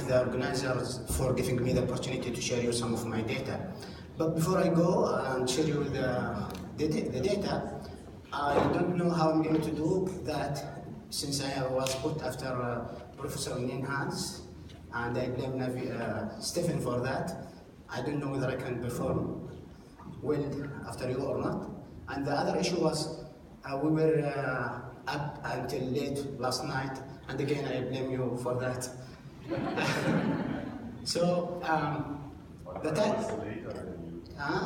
the organizers for giving me the opportunity to share you some of my data. But before I go and share you the data, I don't know how I'm going to do that, since I was put after Professor Ninhans, and I blame Stephen for that. I don't know whether I can perform well after you or not. And the other issue was we were up until late last night, and again I blame you for that. So the title,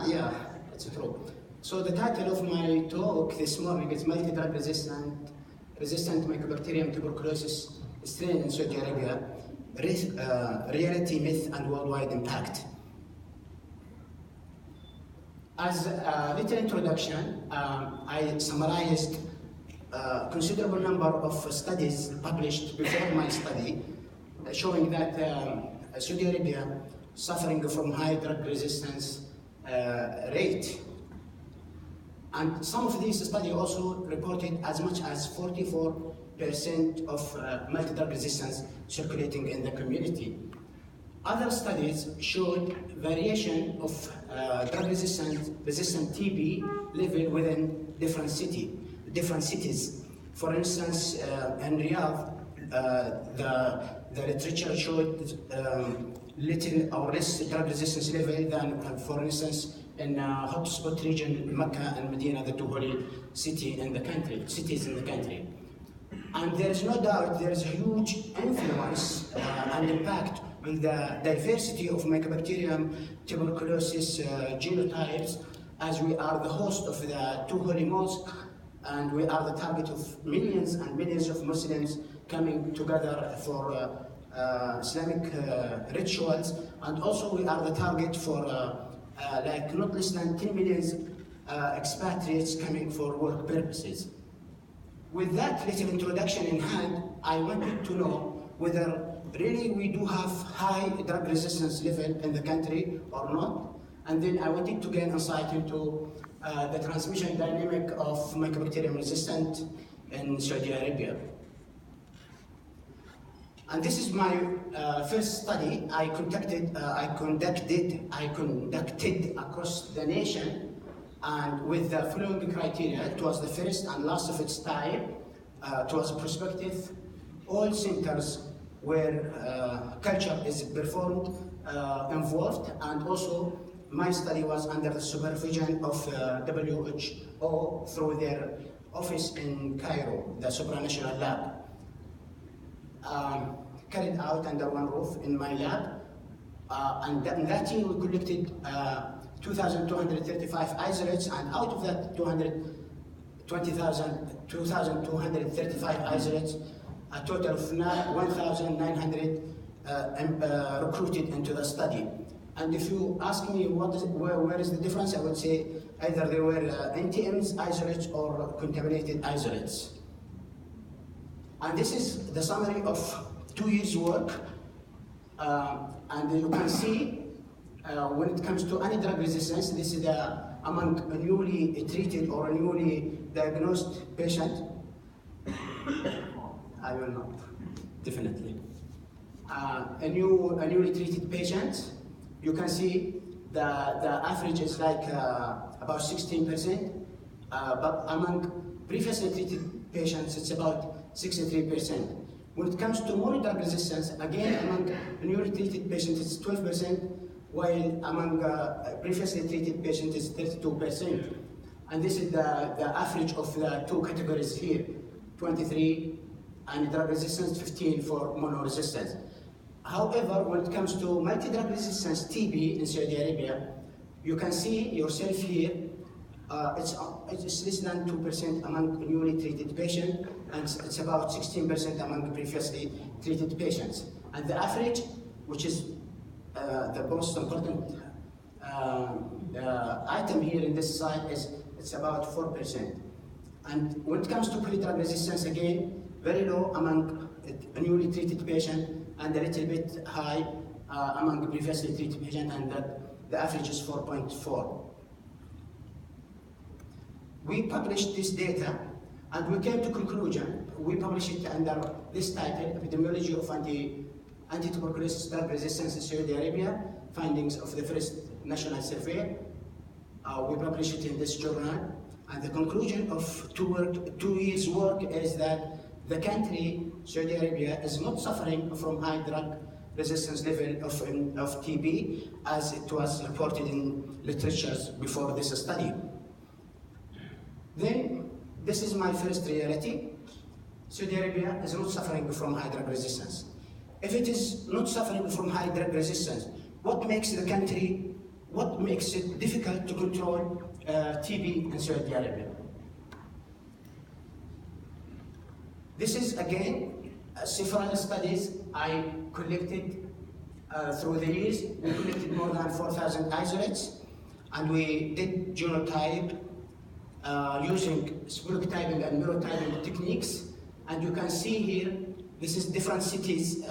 yeah, it's true. So the title of my talk this morning is Multidrug resistant Mycobacterium tuberculosis strain in Saudi Arabia, reality, myth, and worldwide impact. As a little introduction, I summarized a considerable number of studies published before my study, showing that Saudi Arabia suffering from high drug resistance rate. And some of these studies also reported as much as 44% of multi-drug resistance circulating in the community. Other studies showed variation of drug-resistant TB level within different cities. For instance, in Riyadh, the literature showed little or less drug resistance level than, for instance, in hotspot region Mecca and Medina, the two holy cities in the country. And there is no doubt there is a huge influence and impact on the diversity of Mycobacterium tuberculosis genotypes, as we are the host of the two holy mosques, and we are the target of millions and millions of Muslims coming together for Islamic rituals, and also we are the target for like not less than 10 million expatriates coming for work purposes. With that little introduction in hand, I wanted to know whether really we do have high drug resistance level in the country or not, and then I wanted to gain insight into the transmission dynamic of Mycobacterium resistant in Saudi Arabia. And this is my first study I conducted across the nation, and with the following criteria. It was the first and last of its type. It was prospective. All centers where culture is performed involved, and also my study was under the supervision of WHO through their office in Cairo, the supranational lab. Carried out under one roof in my lab, and in that year we collected 2,235 isolates, and out of that 2,235 isolates, a total of 1,900 recruited into the study. And if you ask me where is the difference, I would say either they were NTMs isolates or contaminated isolates. And this is the summary of 2 years' work, and you can see when it comes to any drug resistance, this is among a newly treated or a newly diagnosed patient. I will not, definitely. A newly treated patient, you can see the average is like about 16%, but among previously treated patients, it's about 63%. When it comes to multidrug resistance, again, among newly treated patients, it's 12%, while among previously treated patients, it's 32%. And this is the average of the two categories here, 23, and drug resistance, 15 for monoresistance. However, when it comes to multi-drug resistance TB in Saudi Arabia, you can see yourself here, it's less than 2% among newly treated patients, and it's about 16% among previously treated patients. And the average, which is the most important item here in this slide, is it's about 4%. And when it comes to polydrug resistance, again, very low among newly treated patients, and a little bit high among previously treated patients, and that the average is 4.4. We published this data, and we came to conclusion. We published it under this title, Epidemiology of anti-tuberculosis drug resistance in Saudi Arabia, findings of the first national survey. We published it in this journal, and the conclusion of 2 years' work is that the country, Saudi Arabia, is not suffering from high drug resistance level of TB as it was reported in literatures before this study. Then, this is my first reality. Saudi Arabia is not suffering from high drug resistance. If it is not suffering from high drug resistance, what makes it difficult to control TB in Saudi Arabia? This is again several studies I collected through the years. We collected more than 4,000 isolates, and we did genotype using sporotyping and neurotyping techniques. And you can see here, this is different cities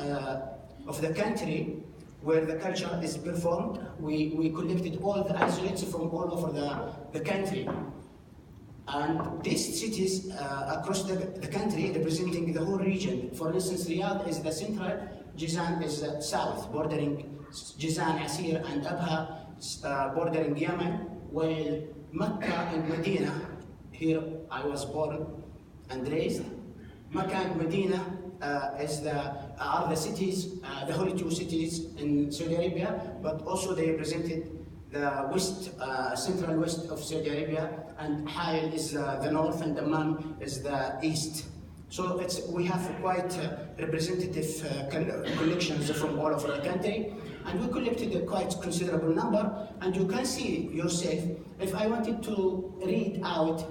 of the country where the culture is performed. We collected all the isolates from all over the country. And these cities across the country representing the whole region. For instance, Riyadh is the central, Jizan is the south, bordering Jizan, Asir, and Abha, bordering Yemen, while Mecca and Medina, here I was born and raised. Mecca and Medina are the cities, the holy two cities in Saudi Arabia, but also they represented the west, central west of Saudi Arabia, and Hail is the north, and Dammam is the east. So we have quite representative collections from all over the country, and we collected a quite considerable number. And you can see yourself, if I wanted to read out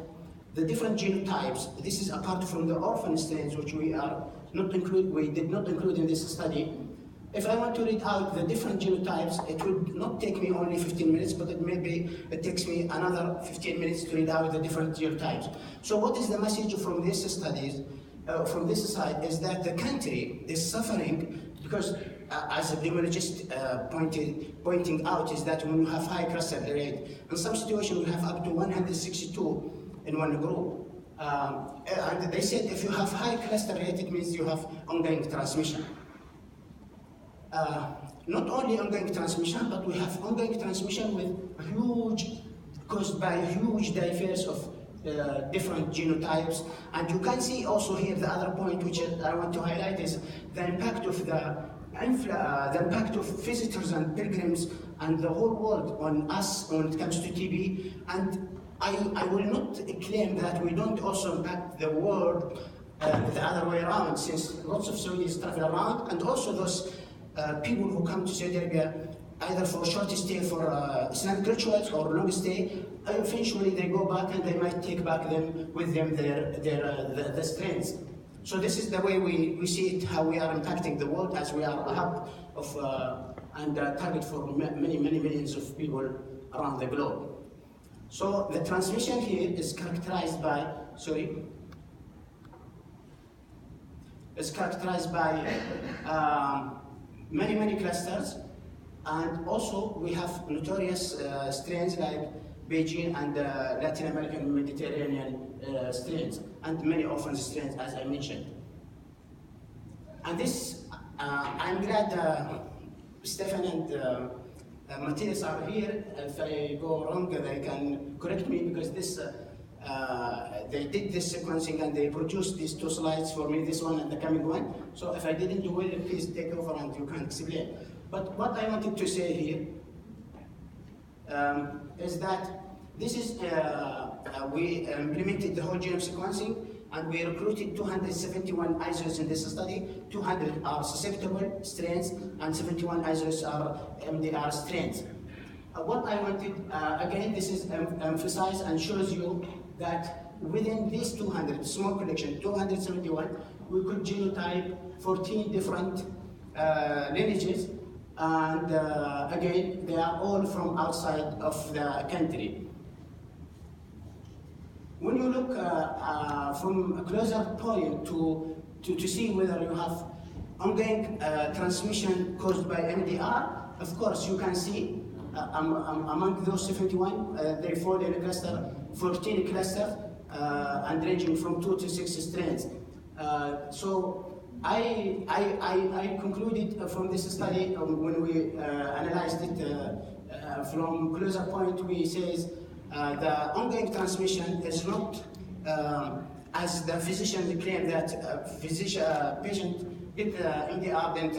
the different genotypes, this is apart from the orphan strains, which we did not include in this study. If I want to read out the different genotypes, it would not take me only 15 minutes, but it takes me another 15 minutes to read out the different genotypes. So what is the message from this studies, from this side, is that the country is suffering because, as a epidemiologist pointing out, is that when you have high cluster rate, in some situations we have up to 162 in one group. And they said if you have high cluster rate, it means you have ongoing transmission. Not only ongoing transmission, but we have ongoing transmission caused by huge diverse of different genotypes. And you can see also here the other point which I want to highlight is the impact of the impact of visitors and pilgrims and the whole world on us when it comes to TB. And I will not claim that we don't also impact the world the other way around, since lots of Saudis travel around, and also those people who come to Saudi Arabia either for a short stay for Islamic rituals or long stay, eventually they go back and they might take back with them the strains. So this is the way we see it, how we are impacting the world, as we are a hub of and a target for many millions of people around the globe. So the transmission here is characterized by, many clusters, and also we have notorious strains like Beijing and Latin American Mediterranean strains, and many orphan strains, as I mentioned. And this, I'm glad Stefan and Matthias are here. If I go wrong, they can correct me, because this they did this sequencing and they produced these two slides for me, this one and the coming one. So if I didn't do well, please take over and you can explain. But what I wanted to say here is that this is, we implemented the whole genome sequencing, and we recruited 271 isolates in this study. 200 are susceptible strains, and 71 isolates are MDR strains. What I wanted, again, this is emphasized and shows you that within these 200, small collection, 271, we could genotype 14 different lineages, and again, they are all from outside of the country. When you look from a closer point to see whether you have ongoing transmission caused by MDR, of course you can see among those 71, they fall in a cluster, 14 clusters, and ranging from 2 to 6 strains. So I concluded from this study when we analyzed it from closer point, we says the ongoing transmission is not as the physician claim that patient get MDR then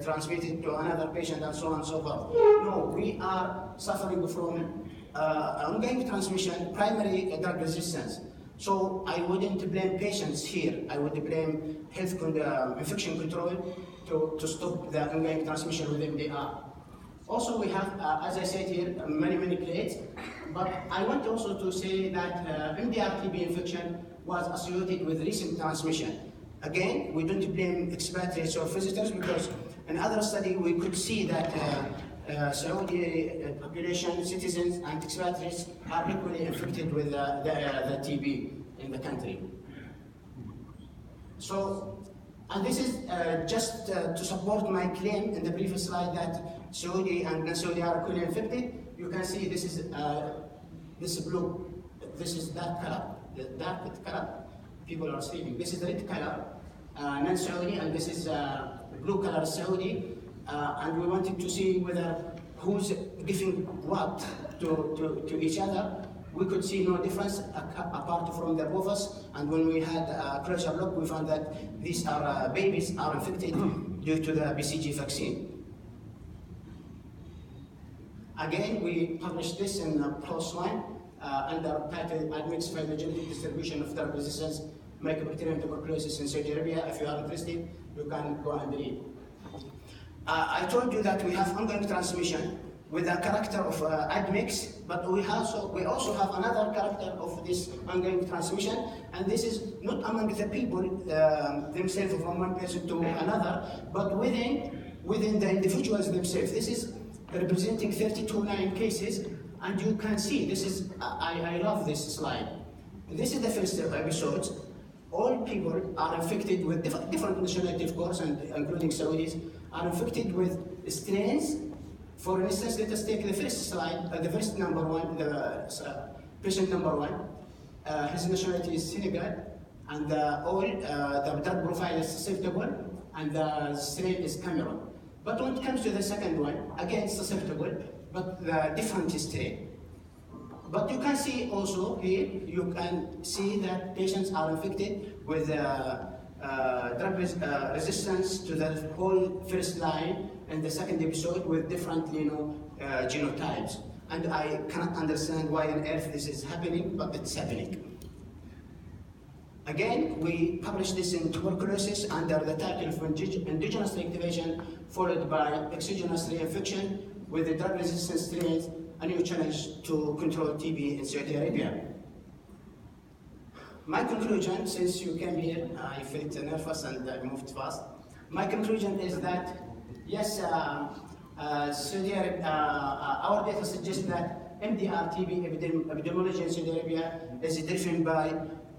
transmitted to another patient and so on and so forth. No, we are suffering from ongoing transmission, primary drug resistance. So I wouldn't blame patients here. I would blame health infection control to stop the ongoing transmission with MDR. Also, we have, as I said here, many plates. But I want also to say that MDR-TB infection was associated with recent transmission. Again, we don't blame expatriates or visitors because in other study we could see that Saudi population, citizens and expatriates are equally infected with the TB in the country. So, and this is just to support my claim in the previous slide that Saudi and non-Saudi are equally infected. You can see this is this blue, this is that color, the dark color. People are sleeping. This is the red color, non-Saudi, and this is blue color Saudi. And we wanted to see whether who's giving what to each other. We could see no difference apart from the bovas. And when we had a closer look, we found that these are babies are infected due to the BCG vaccine. Again, we published this in PLOS 1 under title Admixed Phylogenetic Distribution of Drug Resistance Mycobacterium tuberculosis in Saudi Arabia. If you are interested, you can go and read. I told you that we have ongoing transmission with a character of admix, but we also have another character of this ongoing transmission, and this is not among the people themselves from one person to another, but within the individuals themselves. This is representing 32 cases, and you can see this is I love this slide. This is the first episode. All people are infected with different nationality, of course, and including Saudis, are infected with strains. For instance, let us take the first slide, the first number one, the patient number one. His nationality is Senegal, and the drug profile is susceptible, and the strain is Cameroon. But when it comes to the second one, again it's susceptible, but the different strain. But you can see also here, you can see that patients are infected with drug resistance to the whole first line and the second episode with different genotypes. And I cannot understand why on earth this is happening, but it's happening. Again, we published this in tuberculosis under the title of indigenous reactivation followed by exogenous reinfection with the drug resistant strains, a new challenge to control TB in Saudi Arabia. My conclusion, since you came here, I felt nervous and I moved fast. My conclusion is that, yes, Saudi Arabia, our data suggests that MDR-TB epidemiology in Saudi Arabia is driven by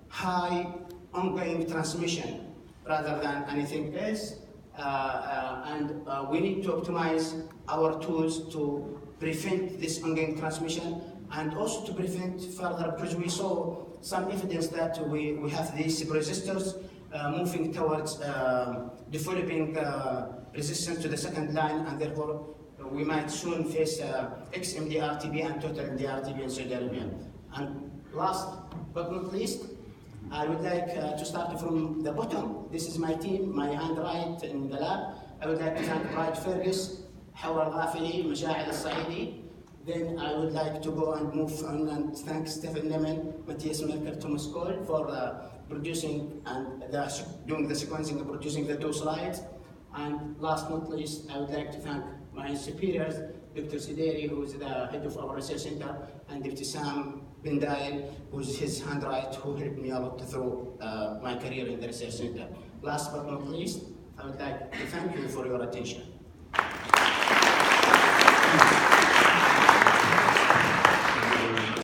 high ongoing transmission rather than anything else. And we need to optimize our tools to prevent this ongoing transmission and also to prevent further, because we saw some evidence that we have these resistors moving towards developing resistance to the second line, and therefore we might soon face ex-MDR-TB and total MDR-TB in Saudi Arabia. And last but not least, I would like to start from the bottom. This is my team, my hand right in the lab. I would like to thank Bright Fergus, Hawar Al-Ghafili, Masha'il Al-Saidi. Then I would like to go and move on and thank Stephen Lemon, Matthias Merker, Thomas Cole for producing and doing the sequencing and producing the 2 slides. And last but not least, I would like to thank my superiors, Dr. Sideri, who is the head of our research center, and Dr. Sam Bendail, who is his handwriter, who helped me a lot through my career in the research center. Last but not least, I would like to thank you for your attention.